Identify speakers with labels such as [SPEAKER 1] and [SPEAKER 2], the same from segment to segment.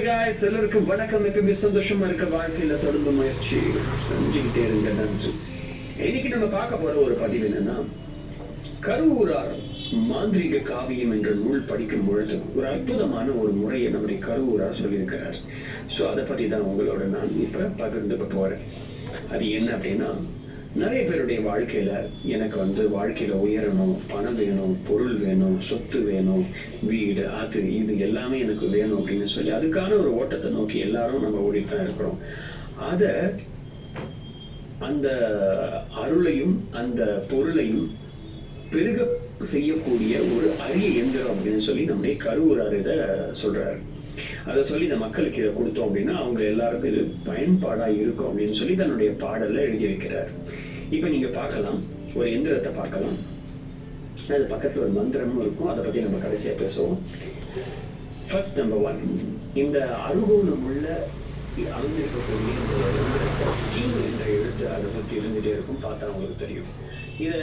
[SPEAKER 1] Hi guys, எல்லாருக்கும் வணக்கம். எப்பவுமே சந்தோஷமா இருக்க வாழ்க்கையில தொடர்ந்து முயற்சி செஞ்சுக்கிட்டே இருங்க. நன்றி. இன்னைக்கு நம்ம பார்க்க போற ஒரு பதிவு என்னன்னா, கருவூரார் மாந்திரிக காவியம் என்ற நூல் படிக்கும் பொழுது ஒரு அற்புதமான ஒரு முறையை நம்முடைய கருவூரார் சொல்லியிருக்கிறார். ஸோ அதை பத்தி தான் உங்களோட நான் இப்ப பகிர்ந்துக்க போறேன். அது என்ன அப்படின்னா, நிறைய பேருடைய வாழ்க்கையில எனக்கு வாழ்க்கையில உயரணும், பணம் வேணும், பொருள் வேணும், சொத்து வேணும், வீடு, அது இது எல்லாமே எனக்கு வேணும் அப்படின்னு சொல்லி அதுக்கான ஒரு ஓட்டத்தை நோக்கி எல்லாரும் நம்ம ஓடித்தான் இருக்கிறோம். அத அந்த அருளையும் அந்த பொருளையும் பெருக செய்யக்கூடிய ஒரு அரிய எந்திரம் அப்படின்னு சொல்லி நம்முடைய கருவூரார் இதை சொல்றாரு. அதை சொல்லி இந்த மக்களுக்கு இதை கொடுத்தோம் அப்படின்னா அவங்க எல்லாருக்கும் இது பயன்பாடா இருக்கும் அப்படின்னு சொல்லி தன்னுடைய பாடல்ல எழுதியிருக்கிறார். இப்ப நீங்க பார்க்கலாம், ஒரு எந்திரத்தை பார்க்கலாம். அது பக்கத்துல ஒரு மந்திரமும் இருக்கும். அதை பத்தி நம்ம கடைசியா பேசுவோம். ஃபர்ஸ்ட் நம்பர் 1, இந்த அருகோணம் உள்ள அமைந்திருக்கக்கூடிய இந்த எந்திரத்தை என்ற எழுத்து அதை பத்தி இருந்துட்டே இருக்கும். பார்த்தா அவங்களுக்கு தெரியும். இதை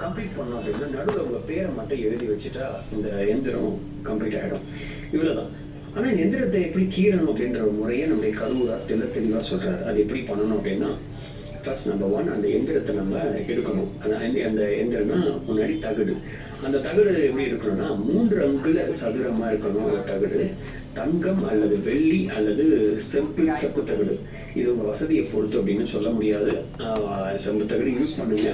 [SPEAKER 1] கம்ப்ளீட் பண்ணோம் அப்படின்னா நடுவில் உங்க பேரை மட்டும் எழுதி வச்சுட்டா இந்த எந்திரம் கம்ப்ளீட் ஆயிடும். இவ்வளவுதான். ஆனா இந்த எந்திரத்தை எப்படி கீறணும் அப்படின்ற ஒரு முறையை நம்முடைய கருவூரார் தெளிவா சொல்றாரு. அது எப்படி பண்ணணும் அப்படின்னா, ஃபர்ஸ்ட் நம்பர் 1, அந்த எந்திரத்தை நம்ம எடுக்கணும். அந்த எந்திரம்னா முன்னாடி தகடு. அந்த தகடு எப்படி இருக்கணும்னா 3 அங்குல சதுரமா இருக்கணும். அந்த தகடு தங்கம் அல்லது வெள்ளி அல்லது செப்பு தகடு. இது உங்க வசதியை பொறுத்து அப்படின்னு சொல்ல முடியாது. செம்பு தகடு யூஸ் பண்ணுங்க.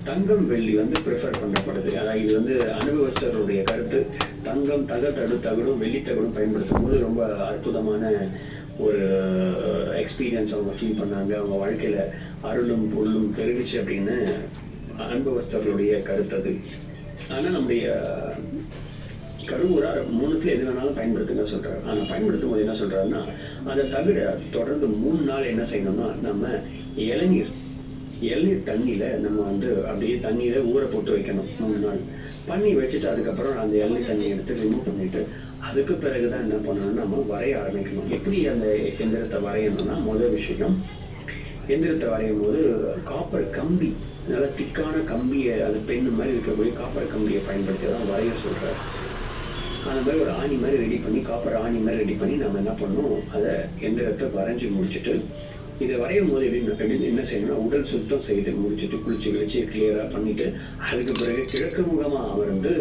[SPEAKER 1] தங்கம் வெள்ளி ப்ரிஃபர் பண்ணப்படுது. அதாவது இது அனுபவஸ்தருடைய கருத்து. தங்கம் தகடும் வெள்ளி தகடும் பயன்படுத்தும் போது ரொம்ப அற்புதமான ஒரு எக்ஸ்பீரியன்ஸ் அவங்க ஃபீல் பண்ணாங்க. அவங்க வாழ்க்கையில அருளும் பொருளும் பெருகுச்சு அப்படின்னு அனுபவஸ்தர்களுடைய கருத்து அது. ஆனா நம்முடைய கருவூரார் 3த்துல எது வேணாலும் பயன்படுத்துங்க சொல்றாரு. ஆனா பயன்படுத்தும் போது என்ன சொல்றாருன்னா, அந்த தவிர தொடர்ந்து 3 நாள் என்ன செய்யணும்னா, நம்ம இளநீர் தண்ணியில நம்ம அப்படியே தண்ணியில ஊற போட்டு வைக்கணும். 3 நாள் பண்ணி வச்சுட்டு அதுக்கப்புறம் அந்த இளநீர் தண்ணியை எடுத்து ரிமூவ் பண்ணிட்டு அதுக்கு பிறகுதான் என்ன பண்ணணும்னா நம்ம வரைய ஆரம்பிக்கணும். எப்படி அந்த எந்திரத்தை வரையணும்னா, முதல் விஷயம், எந்திரத்தை வரையும் போது காப்பர் கம்பி, நல்ல திக்கான கம்பியை, அது பெண்ணு மாதிரி இருக்கக்கூடிய காப்பர் கம்பியை பயன்படுத்தி தான் வரைய சொல்றாரு. அந்த மாதிரி ஒரு ஆணி மாதிரி ரெடி பண்ணி, காப்பர் ஆணி மாதிரி ரெடி பண்ணி நம்ம என்ன பண்ணணும், அதை எந்திரத்தை வரைஞ்சி முடிச்சுட்டு, இதை வரையும் போது எப்படி என்ன செய்யணும்னா, உடல் சுத்தம் செய்து முடிச்சுட்டு குளிச்சு வச்சு கிளியரா பண்ணிட்டு அதுக்கு பிறகு கிழக்கு முகமா அமர்ந்து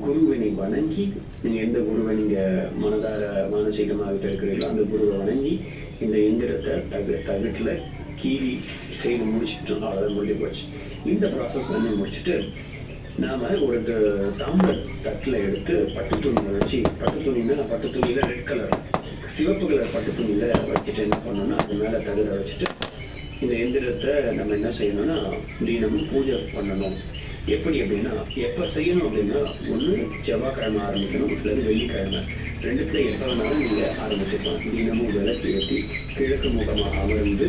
[SPEAKER 1] குருவினை வணங்கி, நீங்க எந்த குருவை நீங்க மனதார மானசீகமாக இருக்கிறீர்களோ அந்த குருவை வணங்கி இந்த எந்திரத்தை தகட்டுல கீறி செய்து முடிச்சுட்டோம். அதை முடிஞ்சு போச்சு. இந்த ப்ராசஸ் பண்ணி முடிச்சுட்டு நாம ஒரு தாமிர தட்டுல எடுத்து பட்டு துணியை வச்சு, பட்டு துணியில ரெட் கலர் சிவப்பு கலர் பட்டு துணியில வச்சுட்டு என்ன பண்ணோம்னா, அது மேல தகுத வச்சுட்டு இந்த எந்திரத்தை நம்ம என்ன செய்யணும்னா தினமும் பூஜை பண்ணணும். எப்படி அப்படின்னா, எப்ப செய்யணும் அப்படின்னா, ஒண்ணு செவ்வாய்க்கிழமை ஆரம்பிக்கணும், அல்லது வெள்ளிக்கிழமை. 2த்துல எப்ப வேணாலும் நீங்க ஆரம்பிச்சுக்கலாம். தினமும் விளக்கு ஏற்றி கிழக்கு முகமாக அமர்ந்து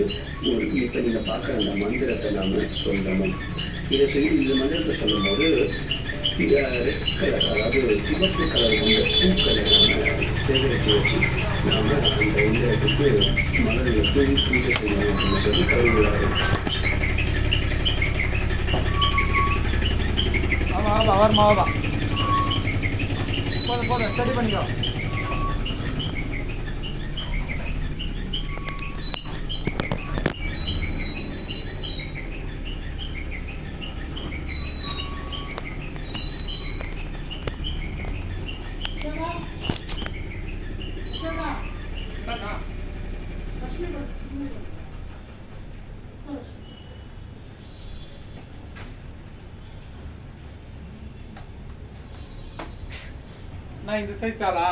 [SPEAKER 1] இப்ப நீங்க பார்க்குற அந்த மந்திரத்தை நாம சொல்லணும். இதை செய்து இந்த மந்திரத்தை சொல்லும் போது ரெட் கலர், அதாவது சிவப்பு கலர் கொண்ட பூக்களை நாம சேகரித்து வச்சு நாம அந்த எந்திரத்துக்கு மலர்கள் பூஜை செய்யணும் அப்படின்னு சொல்லி கருவூரார்.
[SPEAKER 2] மாவா போதும் ஸ்டடி பண்ணிக்கோ. நான் இந்த சைஸ் சாலா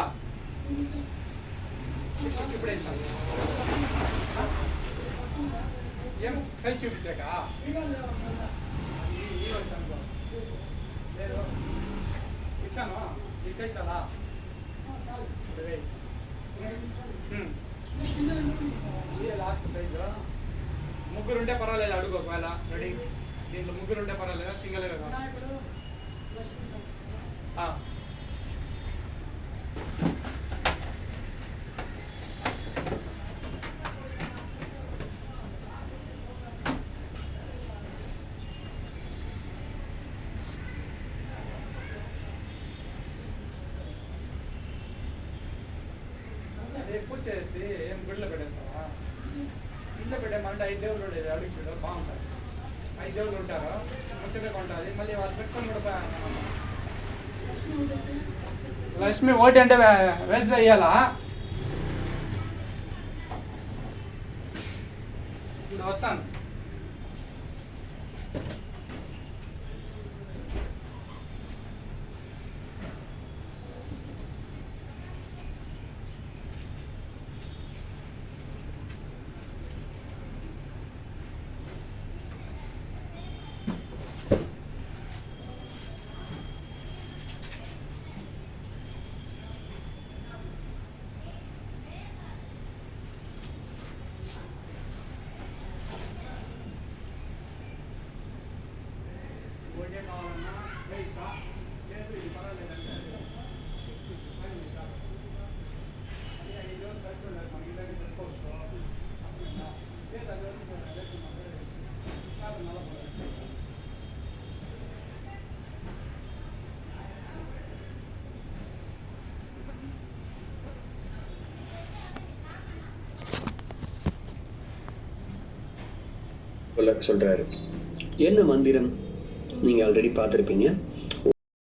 [SPEAKER 2] ఇప్పుడే ఏం సైజ్ చూపించాక ఇస్తాను. ఈ సైజ్ చాలా ఇదే లాస్ట్ సైజు. ముగ్గురుంటే పర్వాలేదు, అడుగు ఒకవేళ రెడీ. దీంట్లో ముగ్గురుంటే పర్వాలేదా, సింగిల్ కదా? చేసి ఏం గుడిలో పెట్టేస్తావా? ఇంట్లో పెట్టేమంటే 5 దేవుళ్ళు ఉండేది అడుగు చూడు బాగుంటుంది. 5 దేవుళ్ళు ఉంటారు, ముచ్చటగా ఉంటుంది. మళ్ళీ వాళ్ళు పెట్టుకొని కూడా లక్ష్మి ఓటి అంటే వేసి వేయాలా? ఇప్పుడు వస్తాను. ఓటే కావాలన్నా వేయిస్తా, లేదు ఇది పర్వాలేదంటే అది 5 రోజులు ఖర్చు ఉండదు. మనకి ఇలాంటి పెట్టుకోవచ్చు. లేదు అది
[SPEAKER 1] சொல்றாரு. என்ன மந்திரம் நீங்க ஆல்ரெடி பார்த்துருப்பீங்க.